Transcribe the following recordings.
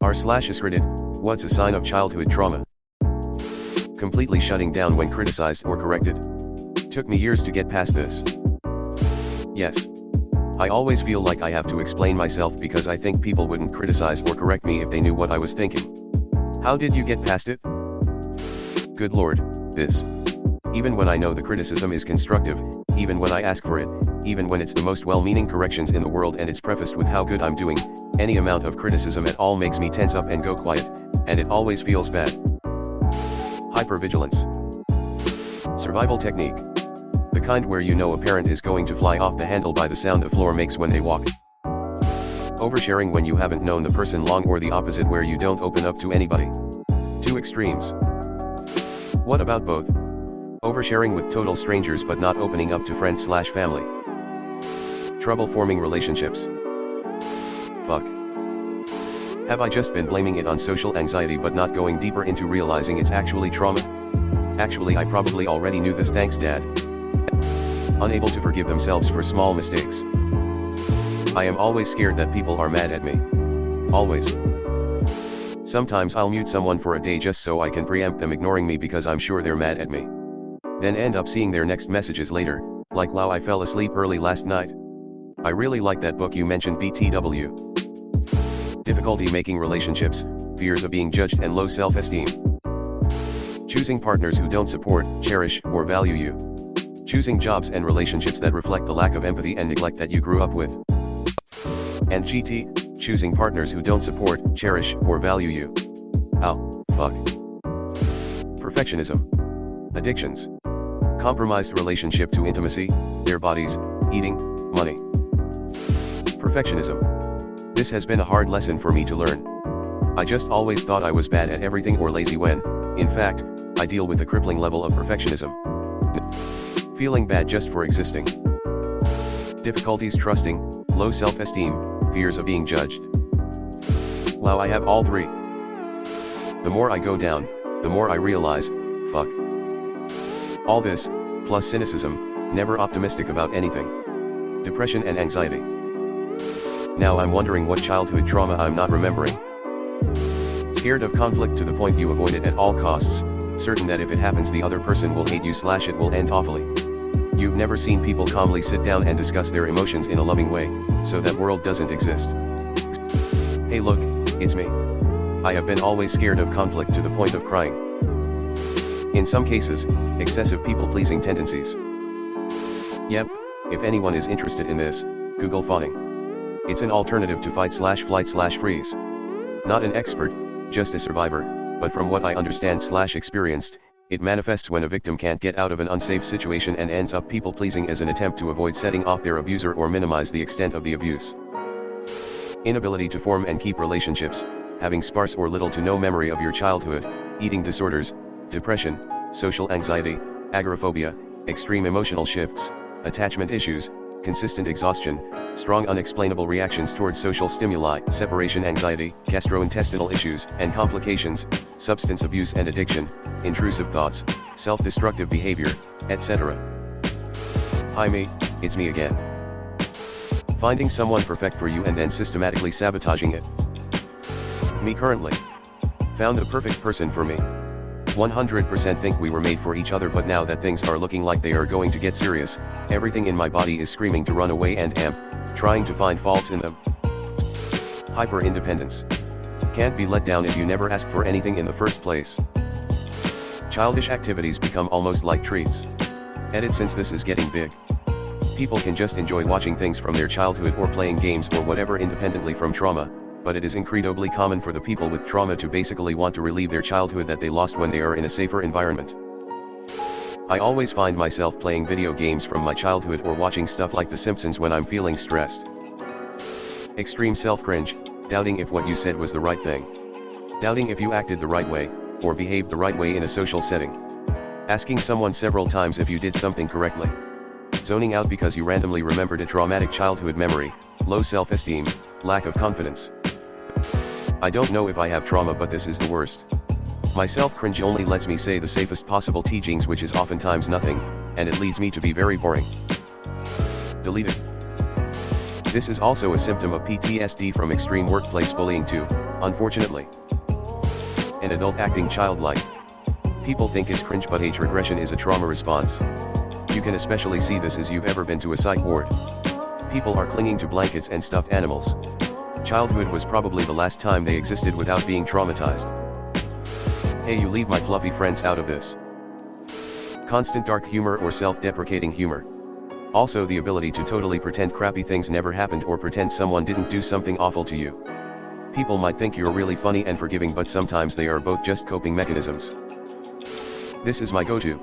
r/askreddit, what's a sign of childhood trauma? Completely shutting down when criticized or corrected. Took me years to get past this. Yes. I always feel like I have to explain myself because I think people wouldn't criticize or correct me if they knew what I was thinking. How did you get past it? Good Lord, this. Even when I know the criticism is constructive, even when I ask for it, even when it's the most well-meaning corrections in the world and it's prefaced with how good I'm doing, any amount of criticism at all makes me tense up and go quiet, and it always feels bad. Hypervigilance. Survival technique. The kind where you know a parent is going to fly off the handle by the sound the floor makes when they walk. Oversharing when you haven't known the person long, or the opposite where you don't open up to anybody. Two extremes. What about both? Oversharing with total strangers but not opening up to friends/family. Trouble forming relationships. Fuck. Have I just been blaming it on social anxiety but not going deeper into realizing it's actually trauma? Actually, I probably already knew this, thanks Dad. Unable to forgive themselves for small mistakes. I am always scared that people are mad at me. Always. Sometimes I'll mute someone for a day just so I can preempt them ignoring me because I'm sure they're mad at me. Then end up seeing their next messages later, like wow, I fell asleep early last night. I really like that book you mentioned, BTW. Difficulty making relationships, fears of being judged and low self-esteem. Choosing partners who don't support, cherish, or value you. Choosing jobs and relationships that reflect the lack of empathy and neglect that you grew up with. And GT, choosing partners who don't support, cherish, or value you. Ow, fuck. Perfectionism. Addictions. Compromised relationship to intimacy, their bodies, eating, money. Perfectionism. This has been a hard lesson for me to learn. I just always thought I was bad at everything or lazy when, in fact, I deal with a crippling level of perfectionism. Feeling bad just for existing. Difficulties trusting, low self-esteem, fears of being judged. Wow, I have all three. The more I go down, the more I realize, fuck. All this, plus cynicism, never optimistic about anything. Depression and anxiety. Now I'm wondering what childhood trauma I'm not remembering. Scared of conflict to the point you avoid it at all costs, certain that if it happens the other person will hate you / it will end awfully. You've never seen people calmly sit down and discuss their emotions in a loving way, so that world doesn't exist. Hey look, it's me. I have been always scared of conflict to the point of crying. In some cases, excessive people-pleasing tendencies. Yep, if anyone is interested in this, Google fawning. It's an alternative to fight/flight/freeze. Not an expert, just a survivor, but from what I understand/experienced, it manifests when a victim can't get out of an unsafe situation and ends up people-pleasing as an attempt to avoid setting off their abuser or minimize the extent of the abuse. Inability to form and keep relationships, having sparse or little to no memory of your childhood, eating disorders, depression, social anxiety, agoraphobia, extreme emotional shifts, attachment issues, consistent exhaustion, strong unexplainable reactions towards social stimuli, separation anxiety, gastrointestinal issues and complications, substance abuse and addiction, intrusive thoughts, self-destructive behavior, etc. Hi me, it's me again. Finding someone perfect for you and then systematically sabotaging it. Me currently. Found the perfect person for me. 100% think we were made for each other, but now that things are looking like they are going to get serious, everything in my body is screaming to run away and am trying to find faults in them. Hyper-independence. Can't be let down if you never ask for anything in the first place. Childish activities become almost like treats. Edit, since this is getting big. People can just enjoy watching things from their childhood or playing games or whatever independently from trauma, but it is incredibly common for the people with trauma to basically want to relive their childhood that they lost when they are in a safer environment. I always find myself playing video games from my childhood or watching stuff like The Simpsons when I'm feeling stressed. Extreme self-cringe, doubting if what you said was the right thing. Doubting if you acted the right way, or behaved the right way in a social setting. Asking someone several times if you did something correctly. Zoning out because you randomly remembered a traumatic childhood memory, low self-esteem, lack of confidence. I don't know if I have trauma, but this is the worst. My self-cringe only lets me say the safest possible teachings, which is oftentimes nothing, and it leads me to be very boring. Deleted. This is also a symptom of PTSD from extreme workplace bullying too, unfortunately. An adult acting childlike. People think it's cringe, but age regression is a trauma response. You can especially see this as you've ever been to a psych ward. People are clinging to blankets and stuffed animals. Childhood was probably the last time they existed without being traumatized. Hey, you leave my fluffy friends out of this. Constant dark humor or self-deprecating humor. Also the ability to totally pretend crappy things never happened or pretend someone didn't do something awful to you. People might think you're really funny and forgiving, but sometimes they are both just coping mechanisms. This is my go-to.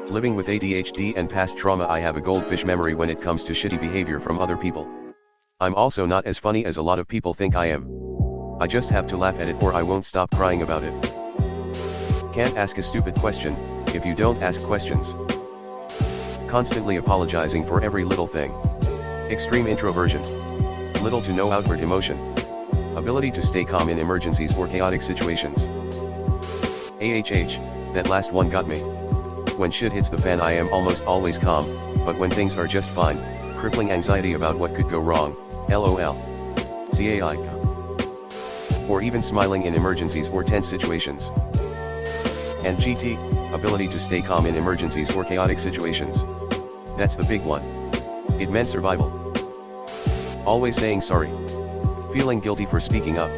Living with ADHD and past trauma, I have a goldfish memory when it comes to shitty behavior from other people. I'm also not as funny as a lot of people think I am. I just have to laugh at it or I won't stop crying about it. Can't ask a stupid question if you don't ask questions. Constantly apologizing for every little thing. Extreme introversion. Little to no outward emotion. Ability to stay calm in emergencies or chaotic situations. AHH, that last one got me. When shit hits the fan I am almost always calm, but when things are just fine, crippling anxiety about what could go wrong, LOL. CAI. Or even smiling in emergencies or tense situations. And GT, ability to stay calm in emergencies or chaotic situations. That's the big one. It meant survival. Always saying sorry. Feeling guilty for speaking up.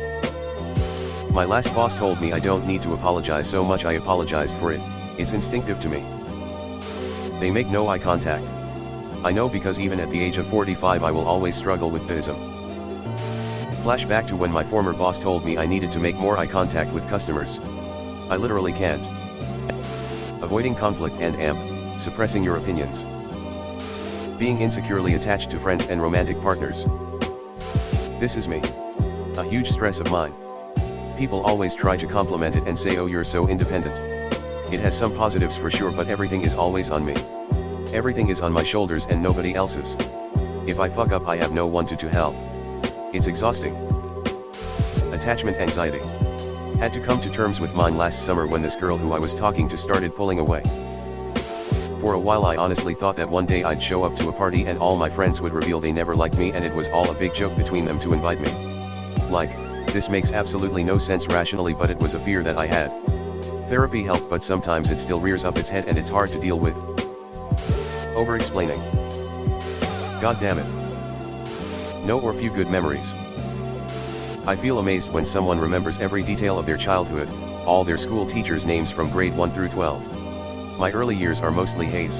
My last boss told me I don't need to apologize so much, I apologized for it. It's instinctive to me. They make no eye contact. I know because even at the age of 45 I will always struggle with theism. Flashback to when my former boss told me I needed to make more eye contact with customers. I literally can't. Avoiding conflict and suppressing your opinions. Being insecurely attached to friends and romantic partners. This is me. A huge stress of mine. People always try to compliment it and say, oh, you're so independent. It has some positives for sure, but everything is always on me. Everything is on my shoulders and nobody else's. If I fuck up I have no one to help. It's exhausting. Attachment anxiety. Had to come to terms with mine last summer when this girl who I was talking to started pulling away. For a while I honestly thought that one day I'd show up to a party and all my friends would reveal they never liked me and it was all a big joke between them to invite me. Like, this makes absolutely no sense rationally, but it was a fear that I had. Therapy helped, but sometimes it still rears up its head and it's hard to deal with. Over-explaining. God damn it. No or few good memories. I feel amazed when someone remembers every detail of their childhood, all their school teachers' names from grade 1 through 12. My early years are mostly haze.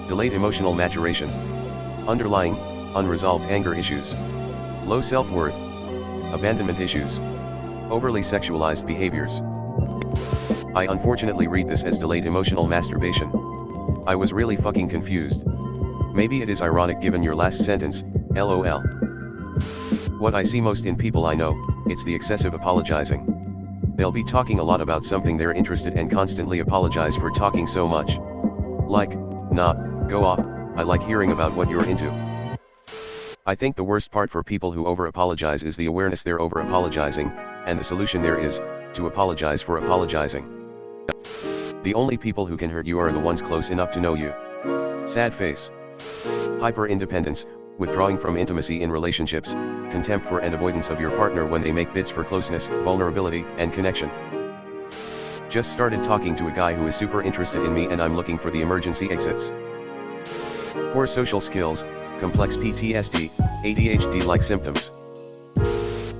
Delayed emotional maturation. Underlying, unresolved anger issues. Low self-worth. Abandonment issues. Overly sexualized behaviors. I unfortunately read this as delayed emotional masturbation. I was really fucking confused. Maybe it is ironic given your last sentence, LOL. What I see most in people I know, it's the excessive apologizing. They'll be talking a lot about something they're interested in and constantly apologize for talking so much. Like, nah, go off, I like hearing about what you're into. I think the worst part for people who over-apologize is the awareness they're over-apologizing, and the solution there is, to apologize for apologizing. The only people who can hurt you are the ones close enough to know you. Sad face. Hyper-independence, withdrawing from intimacy in relationships, contempt for and avoidance of your partner when they make bids for closeness, vulnerability, and connection. Just started talking to a guy who is super interested in me and I'm looking for the emergency exits. Poor social skills, complex PTSD, ADHD-like symptoms.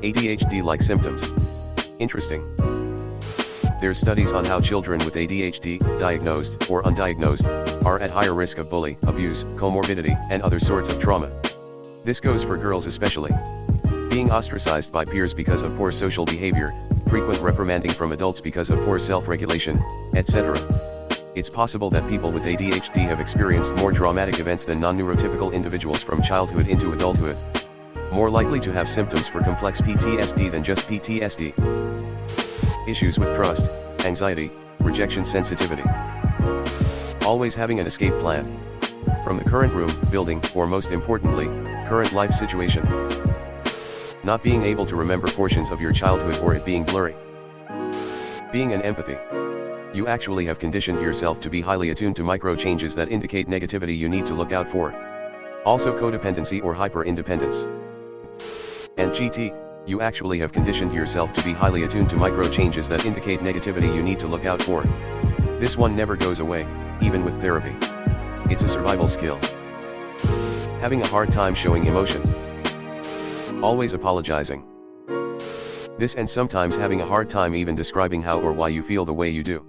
ADHD-like symptoms. Interesting. There's studies on how children with ADHD, diagnosed or undiagnosed, are at higher risk of bully, abuse, comorbidity, and other sorts of trauma. This goes for girls especially. Being ostracized by peers because of poor social behavior, frequent reprimanding from adults because of poor self-regulation, etc. It's possible that people with ADHD have experienced more traumatic events than non-neurotypical individuals from childhood into adulthood. More likely to have symptoms for complex PTSD than just PTSD. Issues with trust, anxiety, rejection sensitivity. Always having an escape plan. From the current room, building, or most importantly, current life situation. Not being able to remember portions of your childhood or it being blurry. Being an empathy. You actually have conditioned yourself to be highly attuned to micro changes that indicate negativity you need to look out for. Also codependency or hyper-independence. And GT, you actually have conditioned yourself to be highly attuned to micro changes that indicate negativity you need to look out for. This one never goes away, even with therapy. It's a survival skill. Having a hard time showing emotion. Always apologizing. This and sometimes having a hard time even describing how or why you feel the way you do.